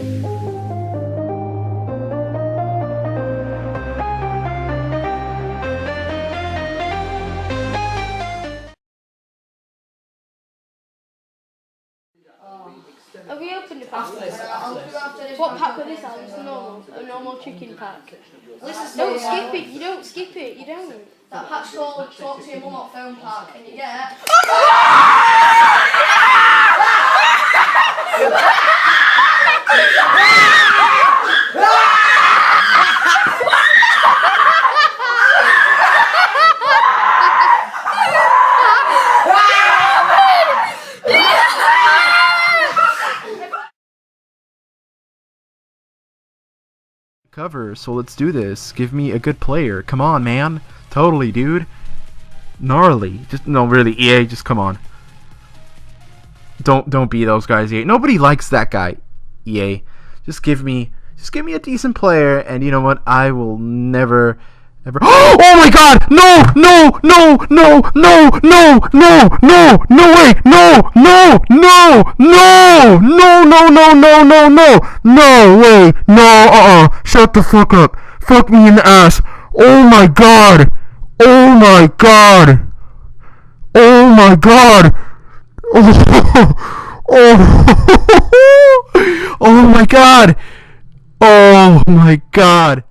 Have we opened the pack? What pack was this? It's a normal chicken pack. Don't skip it. You don't skip it. You don't. That pack's called Talk to Your Mum on Phone Pack, and you get. Cover, so let's do this. Give me a good player. Come on, man. Totally, dude. Gnarly. Just no, really, EA, just come on. Don't be those guys, EA. Nobody likes that guy, EA. Just give me a decent player, and you know what? I will never ever. Oh my God! No! No! No! No! No! No! No! No! No way! No! No! No! No! No! No! No! No! No! No! No way! No! Shut the fuck up! Fuck me in the ass! Oh my God! Oh my God! Oh my God! Oh! Oh! Oh my God! Oh my God!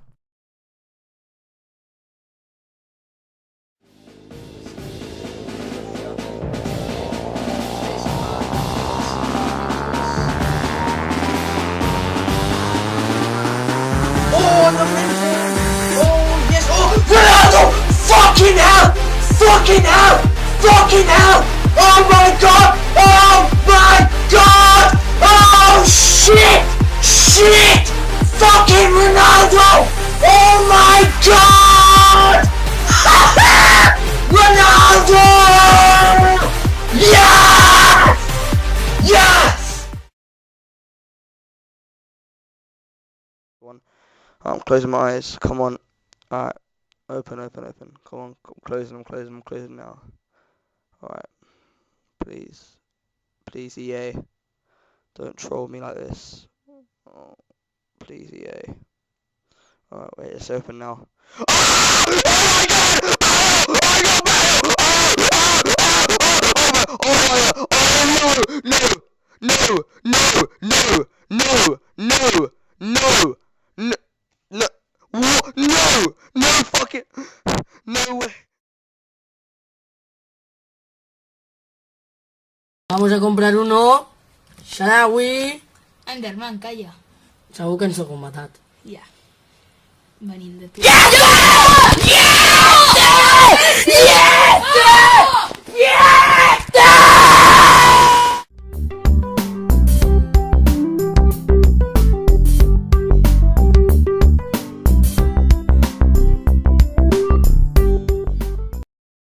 Ronaldo! Fucking hell! Fucking hell! Fucking hell! Oh my God! Oh my God! Oh shit! Shit! Fucking Ronaldo! Oh my God! Ronaldo! Yes! Yes! I'm closing my eyes. Come on. Alright. Open. Come on. I'm closing now. Alright. Please. Please, EA. Don't troll me like this. Oh, please, EA. Alright, wait. It's open now. Oh my God! No, fucking, no way. Vamos a comprar uno. Sharawi. Enderman, calla. Segur que ens heu matat. Ja. Venim de tu. Yeah!